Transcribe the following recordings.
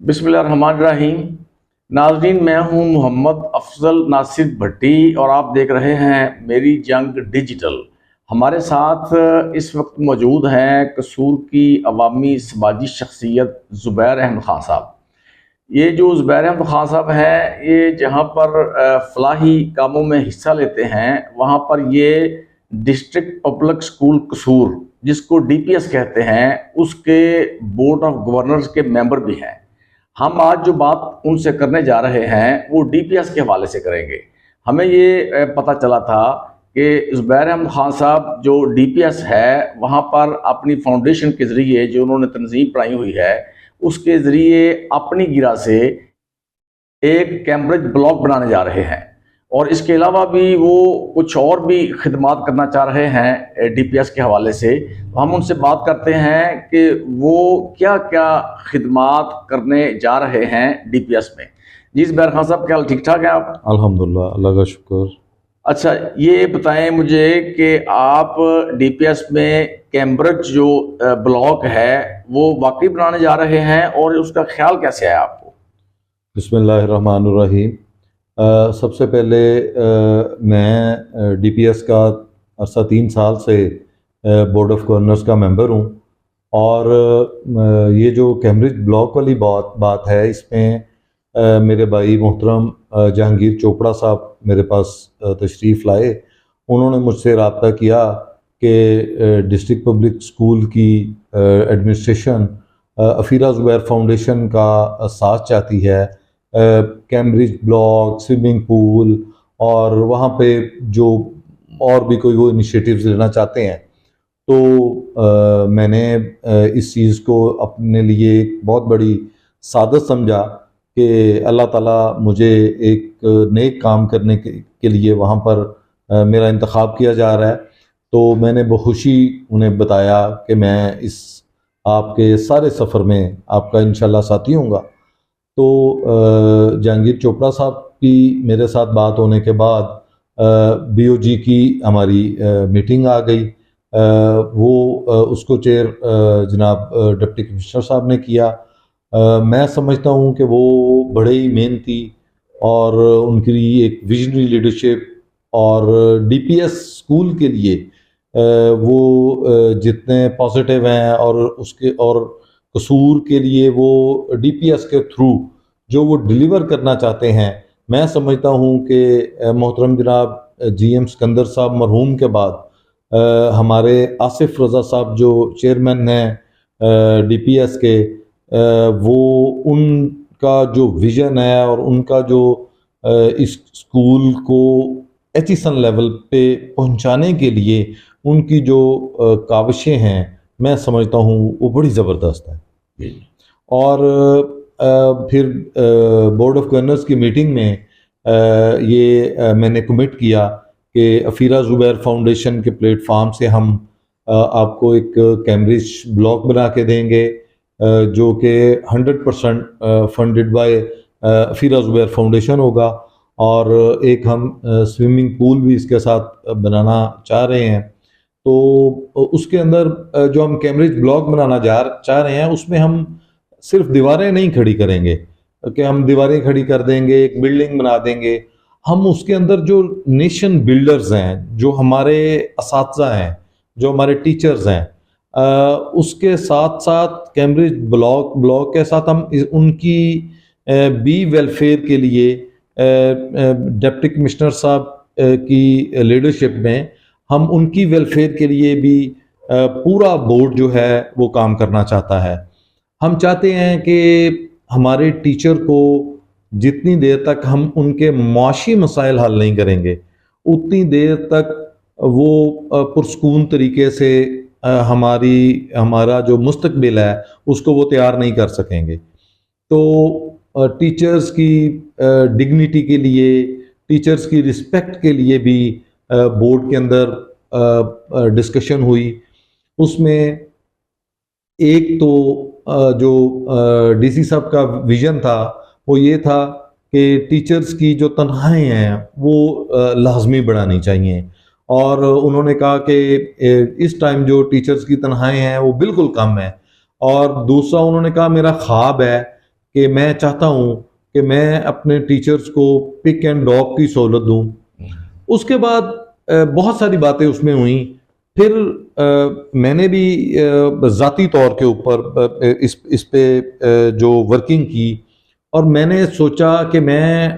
बिस्मिल्लाहिर्रहमानिर्रहीम। नाज़रीन, मैं हूं मोहम्मद अफजल नासिर भट्टी और आप देख रहे हैं मेरी जंग डिजिटल। हमारे साथ इस वक्त मौजूद हैं कसूर की अवामी समाजी शख्सियत ज़ुबैर अहमद ख़ान साहब। ये जो ज़ुबैर अहमद ख़ान साहब हैं, ये जहाँ पर फलाही कामों में हिस्सा लेते हैं वहाँ पर ये डिस्ट्रिक्ट पब्लिक स्कूल कसूर, जिसको DPS कहते हैं, उसके बोर्ड ऑफ गवर्नर्स के मेंबर भी हैं। हम आज जो बात उनसे करने जा रहे हैं वो DPS के हवाले से करेंगे। हमें ये पता चला था कि ज़ुबैर अहमद ख़ान साहब जो DPS है वहाँ पर अपनी फाउंडेशन के ज़रिए जो उन्होंने तंजीम बनाई हुई है उसके ज़रिए अपनी गिरा से एक कैम्ब्रिज ब्लॉक बनाने जा रहे हैं और इसके अलावा भी वो कुछ और भी खिदमात करना चाह रहे हैं DPS के हवाले से। हम उनसे बात करते हैं कि वो क्या क्या खिदमात करने जा रहे हैं DPS में। जी ज़ुबैर खान साहब, क्या ठीक ठाक है आप? अल्हम्दुलिल्लाह, अल्लाह का शुक्र। अच्छा, ये बताएं मुझे कि आप DPS में कैम्ब्रिज जो ब्लॉक है वो वाकई बनाने जा रहे हैं और उसका ख्याल कैसे है आपको? बिस्मिल्लाहिर्रहमानिर्रहीम। सबसे पहले मैं DPS का अर्सा 3 साल से बोर्ड ऑफ गवर्नर्स का मेंबर हूँ और ये जो कैम्ब्रिज ब्लॉक वाली बात है, इसमें मेरे भाई मोहतरम जहांगीर चोपड़ा साहब मेरे पास तशरीफ़ लाए। उन्होंने मुझसे रब्ता किया कि डिस्ट्रिक्ट पब्लिक स्कूल की एडमिनिस्ट्रेशन अफीरा ज़ुबैर फाउंडेशन का साथ चाहती है। कैम्ब्रिज ब्लॉक, स्विमिंग पूल और वहाँ पे जो और भी कोई वो इनिशिएटिव्स लेना चाहते हैं, तो मैंने इस चीज़ को अपने लिए एक बहुत बड़ी सादत समझा कि अल्लाह ताला मुझे एक नेक काम करने के लिए वहाँ पर मेरा इंतखाब किया जा रहा है। तो मैंने बखुशी उन्हें बताया कि मैं इस आपके सारे सफ़र में आपका इंशाल्लाह साथी होऊंगा। तो जहांगीर चोपड़ा साहब की मेरे साथ बात होने के बाद BOG की हमारी मीटिंग आ गई। वो उसको चेयर जनाब डिप्टी कमिश्नर साहब ने किया। मैं समझता हूँ कि वो बड़े ही मेहनती और उनकी एक विजनरी लीडरशिप और DPS स्कूल के लिए वो जितने पॉजिटिव हैं और उसके और कसूर के लिए वो DPS के थ्रू जो वो डिलीवर करना चाहते हैं, मैं समझता हूँ कि मोहतरम जनाब GM सिकंदर साहब मरहूम के बाद हमारे आसिफ रज़ा साहब जो चेयरमैन हैं DPS के, वो उनका जो विज़न है और उनका जो इस स्कूल को एचिसन लेवल पे पहुंचाने के लिए उनकी जो काविशें हैं, मैं समझता हूँ वो बड़ी ज़बरदस्त है। और फिर बोर्ड ऑफ गवर्नर्स की मीटिंग में ये मैंने कमिट किया कि अफीरा ज़ुबैर फाउंडेशन के प्लेटफार्म से हम आपको एक कैम्ब्रिज ब्लॉक बना के देंगे जो कि 100% funded by Afira Zubair foundation होगा और एक हम स्विमिंग पूल भी इसके साथ बनाना चाह रहे हैं। तो उसके अंदर जो हम कैम्ब्रिज ब्लॉक बनाना चाह रहे हैं उसमें हम सिर्फ दीवारें नहीं खड़ी करेंगे कि हम दीवारें खड़ी कर देंगे, एक बिल्डिंग बना देंगे। हम उसके अंदर जो नेशन बिल्डर्स हैं, जो हमारे असातिज़ा हैं, जो हमारे टीचर्स हैं, उसके साथ साथ कैम्ब्रिज ब्लॉक के साथ हम उनकी बी वेलफेयर के लिए डिप्टी कमिश्नर साहब की लीडरशिप में हम उनकी वेलफेयर के लिए भी पूरा बोर्ड जो है वो काम करना चाहता है। हम चाहते हैं कि हमारे टीचर को जितनी देर तक हम उनके माशी मसाइल हल नहीं करेंगे, उतनी देर तक वो पुरसकून तरीके से हमारा जो मुस्तकबिल है उसको वो तैयार नहीं कर सकेंगे। तो टीचर्स की डिग्निटी के लिए, टीचर्स की रिस्पेक्ट के लिए भी बोर्ड के अंदर डिस्कशन हुई। उसमें एक तो जो DC साहब का विज़न था वो ये था कि टीचर्स की जो तनख्वाहें हैं वो लाजमी बढ़ानी चाहिए और उन्होंने कहा कि इस टाइम जो टीचर्स की तनख्वाहें हैं वो बिल्कुल कम है। और दूसरा उन्होंने कहा मेरा ख्वाब है कि मैं चाहता हूँ कि मैं अपने टीचर्स को पिक एंड ड्रॉप की सहूलत दूँ। उसके बाद बहुत सारी बातें उसमें हुई। फिर मैंने भी ज़ाती तौर के ऊपर इस पे जो वर्किंग की, और मैंने सोचा कि मैं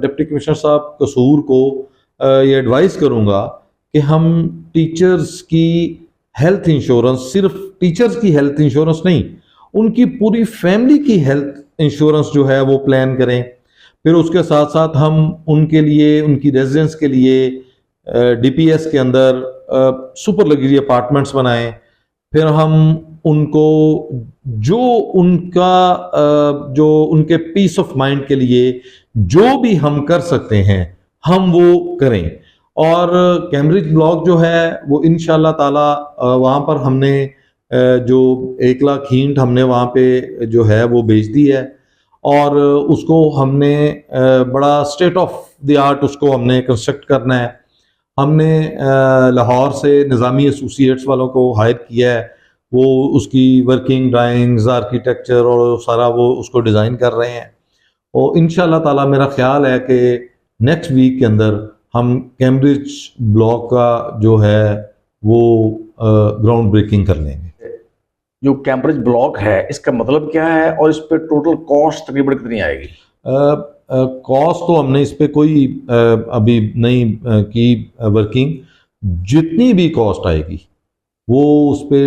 डिप्टी कमिश्नर साहब कसूर को ये एडवाइस करूँगा कि हम टीचर्स की हेल्थ इंश्योरेंस, सिर्फ टीचर्स की हेल्थ इंश्योरेंस नहीं, उनकी पूरी फैमिली की हेल्थ इंश्योरेंस जो है वो प्लान करें। फिर उसके साथ साथ हम उनके लिए, उनकी रेजिडेंस के लिए डीपीएस के अंदर सुपर लग्जरी अपार्टमेंट्स बनाएं। फिर हम उनको जो उनका जो उनके पीस ऑफ माइंड के लिए जो भी हम कर सकते हैं हम वो करें। और कैम्ब्रिज ब्लॉक जो है वो इंशाल्लाह ताला वहाँ पर हमने जो 1 लाख ईंट हमने वहाँ पे जो है वो बेच दी है, और उसको हमने बड़ा स्टेट ऑफ द आर्ट उसको हमने कंस्ट्रक्ट करना है। हमने लाहौर से निज़ामी एसोसिएट्स वालों को हायर किया है, वो उसकी वर्किंग ड्राइंग्स, आर्किटेक्चर और सारा वो उसको डिज़ाइन कर रहे हैं। और इंशाल्लाह ताला मेरा ख्याल है कि नेक्स्ट वीक के अंदर हम कैम्ब्रिज ब्लॉक का जो है वो ग्राउंड ब्रेकिंग कर लेंगे। जो कैम्ब्रिज ब्लॉक है इसका मतलब क्या है और इस पे टोटल कॉस्ट तकरीबन कितनी आएगी? कॉस्ट तो हमने इस पे कोई अभी नहीं की वर्किंग। जितनी भी कॉस्ट आएगी वो उस पे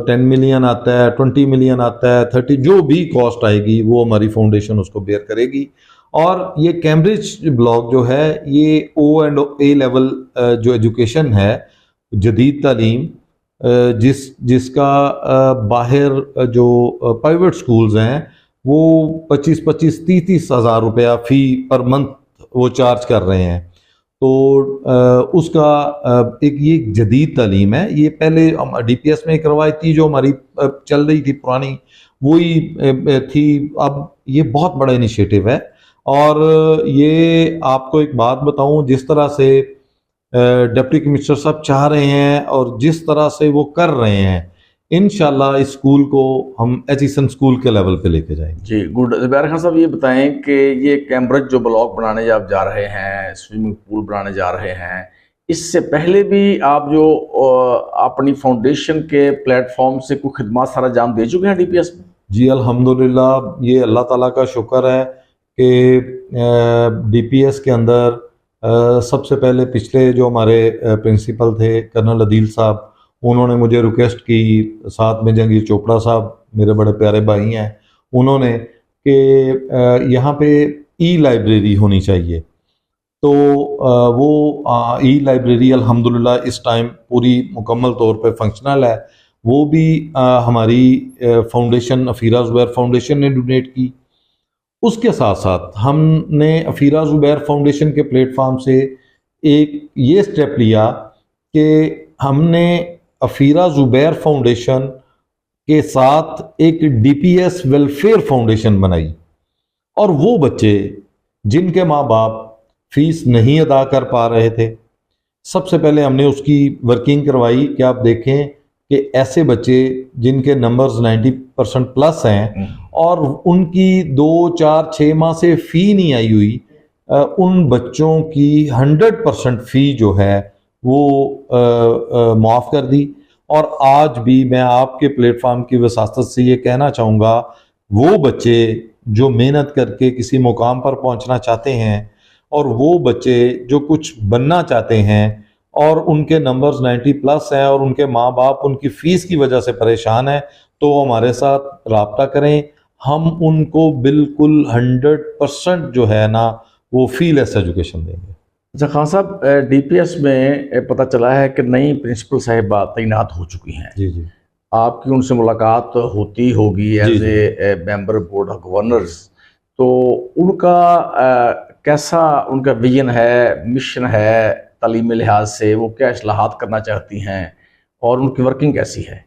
10 मिलियन आता है, 20 मिलियन आता है, 30, जो भी कॉस्ट आएगी वो हमारी फाउंडेशन उसको बेयर करेगी। और ये कैम्ब्रिज ब्लॉक जो है ये O&A लेवल जो एजुकेशन है, जदीद तालीम, जिसका बाहर जो प्राइवेट स्कूल्स हैं वो 25-25, 30-30 हज़ार रुपया फ़ी पर मंथ वो चार्ज कर रहे हैं। तो उसका एक ये जदीद तालीम है। ये पहले हम डीपीएस में करवाई थी, जो हमारी चल रही थी पुरानी वही थी। अब ये बहुत बड़ा इनिशिएटिव है। और ये आपको एक बात बताऊं, जिस तरह से डिप्टी कमिश्नर साहब चाह रहे हैं और जिस तरह से वो कर रहे हैं, इंशाल्लाह इस स्कूल को हम एचिसन स्कूल के लेवल पे लेके जाएंगे। जी गुड। ज़ुबैर खान साहब ये बताएं कि ये कैम्ब्रिज जो ब्लॉक बनाने आप जा रहे हैं, स्विमिंग पूल बनाने जा रहे हैं, इससे पहले भी आप जो अपनी फाउंडेशन के प्लेटफॉर्म से कोई खिदमत सारा जाम दे चुके हैं डीपीएस में? जी अल्हम्दुलिल्लाह, ये अल्लाह ताला का शुक्र है कि डीपीएस के अंदर सबसे पहले पिछले जो हमारे प्रिंसिपल थे कर्नल अदील साहब, उन्होंने मुझे रिक्वेस्ट की, साथ में जहांगीर चोपड़ा साहब मेरे बड़े प्यारे भाई हैं, उन्होंने कि यहाँ पे ई लाइब्रेरी होनी चाहिए। तो वो ई लाइब्रेरी अल्हम्दुलिल्लाह इस टाइम पूरी मुकम्मल तौर पे फंक्शनल है। वो भी हमारी फाउंडेशन, अफीरा ज़ुबैर फाउंडेशन ने डोनेट की। उसके साथ साथ हमने अफीरा ज़ुबैर फाउंडेशन के प्लेटफॉर्म से एक ये स्टेप लिया कि हमने अफीरा ज़ुबैर फाउंडेशन के साथ एक डीपीएस वेलफेयर फाउंडेशन बनाई। और वो बच्चे जिनके माँ बाप फीस नहीं अदा कर पा रहे थे, सबसे पहले हमने उसकी वर्किंग करवाई कि आप देखें कि ऐसे बच्चे जिनके नंबर्स 90% प्लस हैं और उनकी 2-4-6 माह से फ़ी नहीं आई हुई, उन बच्चों की 100% फ़ी जो है वो माफ़ कर दी। और आज भी मैं आपके प्लेटफॉर्म की वसासत से ये कहना चाहूँगा, वो बच्चे जो मेहनत करके किसी मुकाम पर पहुँचना चाहते हैं और वो बच्चे जो कुछ बनना चाहते हैं और उनके नंबर्स 90 प्लस हैं और उनके माँ बाप उनकी फ़ीस की वजह से परेशान हैं, तो हमारे साथ रब्ता करें। हम उनको बिल्कुल 100% जो है ना वो फ़ीलेस एजुकेशन देंगे। अच्छा खान साहब, डीपीएस में पता चला है कि नई प्रिंसिपल साहिबा तैनात हो चुकी हैं। जी जी। आपकी उनसे मुलाकात होती होगी as a member board of governors, तो उनका कैसा उनका विजन है, मिशन है तालीमी लिहाज से, वो क्या इस्लाहात करना चाहती हैं और उनकी वर्किंग कैसी है?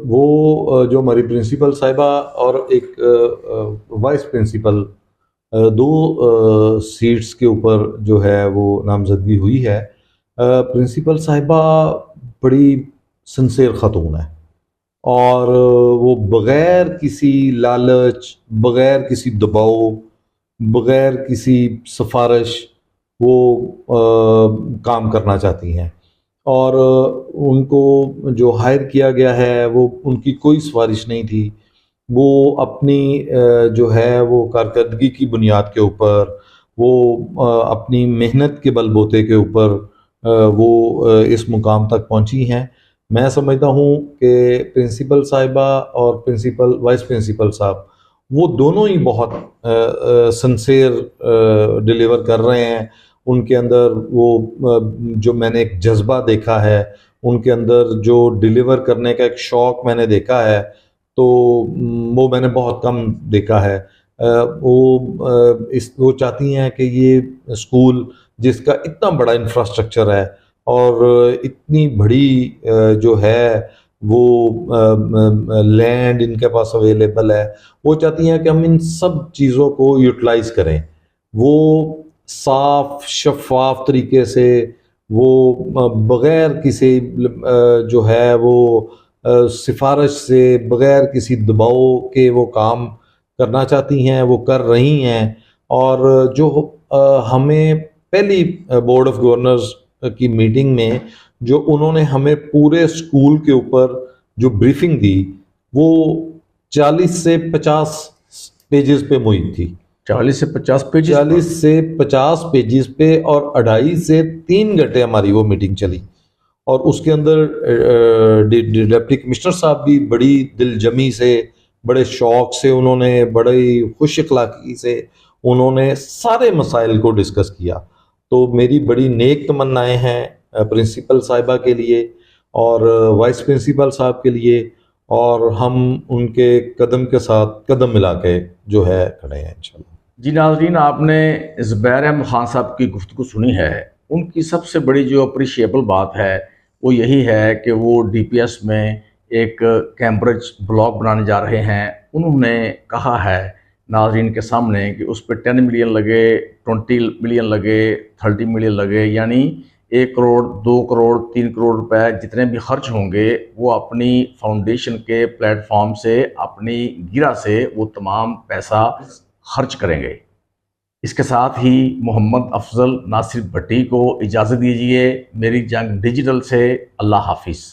वो जो हमारी प्रिंसिपल साहिबा और एक वाइस प्रिंसिपल, 2 सीट्स के ऊपर जो है वो नामजदगी हुई है। प्रिंसिपल साहिबा बड़ी सिंसियर ख़ातून है और वो बग़ैर किसी लालच, बग़ैर किसी दबाव, बग़ैर किसी सिफारिश वो काम करना चाहती हैं। और उनको जो हायर किया गया है वो उनकी कोई सिफारिश नहीं थी। वो अपनी जो है वो कारकर्दगी की बुनियाद के ऊपर, वो अपनी मेहनत के बलबूते के ऊपर वो इस मुकाम तक पहुंची हैं। मैं समझता हूँ कि प्रिंसिपल साहिबा और प्रिंसिपल वाइस प्रिंसिपल साहब वो दोनों ही बहुत सिंसियर डिलीवर कर रहे हैं। उनके अंदर वो जो मैंने एक जज्बा देखा है, उनके अंदर जो डिलीवर करने का एक शौक़ मैंने देखा है, तो वो मैंने बहुत कम देखा है। वो चाहती हैं कि ये स्कूल जिसका इतना बड़ा इंफ्रास्ट्रक्चर है और इतनी बड़ी जो है वो लैंड इनके पास अवेलेबल है, वो चाहती हैं कि हम इन सब चीज़ों को यूटिलाइज़ करें। वो साफ शफाफ तरीके से वो बग़ैर किसी जो है वो सिफारिश से, बग़ैर किसी दबाव के वो काम करना चाहती हैं, वो कर रही हैं। और जो हमें पहली बोर्ड ऑफ गवर्नर्स की मीटिंग में जो उन्होंने हमें पूरे स्कूल के ऊपर जो ब्रीफिंग दी, वो 40 से 50 पेजेस पे मुहित थी। 40 से 50 पेज 40 से 50 पेजेस पे, और 2.5 से 3 घंटे हमारी वो मीटिंग चली। और उसके अंदर डिप्टी कमिश्नर साहब भी बड़ी दिलजमी से, बड़े शौक़ से, उन्होंने बड़ी खुश अखलाक़ी से उन्होंने सारे मसाइल को डिस्कस किया। तो मेरी बड़ी नेक तमन्नाएं हैं प्रिंसिपल साहिबा के लिए और वाइस प्रिंसिपल साहब के लिए, और हम उनके कदम के साथ कदम मिला के जो है खड़े हैं इंशाल्लाह। जी नाज़रीन, आपने ज़ुबैर अहमद ख़ान साहब की गुफ्तगू सुनी है। उनकी सबसे बड़ी जो अप्रिशिएबल बात है वो यही है कि वो DPS में एक कैम्ब्रिज ब्लॉक बनाने जा रहे हैं। उन्होंने कहा है नाज़रीन के सामने कि उस पर 10 मिलियन लगे, 20 मिलियन लगे, 30 मिलियन लगे, यानी 1 करोड़, 2 करोड़, 3 करोड़ रुपए जितने भी खर्च होंगे वो अपनी फाउंडेशन के प्लेटफॉर्म से, अपनी गिरा से वो तमाम पैसा खर्च करेंगे। इसके साथ ही मोहम्मद अफजल नासिर भट्टी को इजाज़त दीजिए। मेरी जंग डिजिटल से अल्लाह हाफिज़।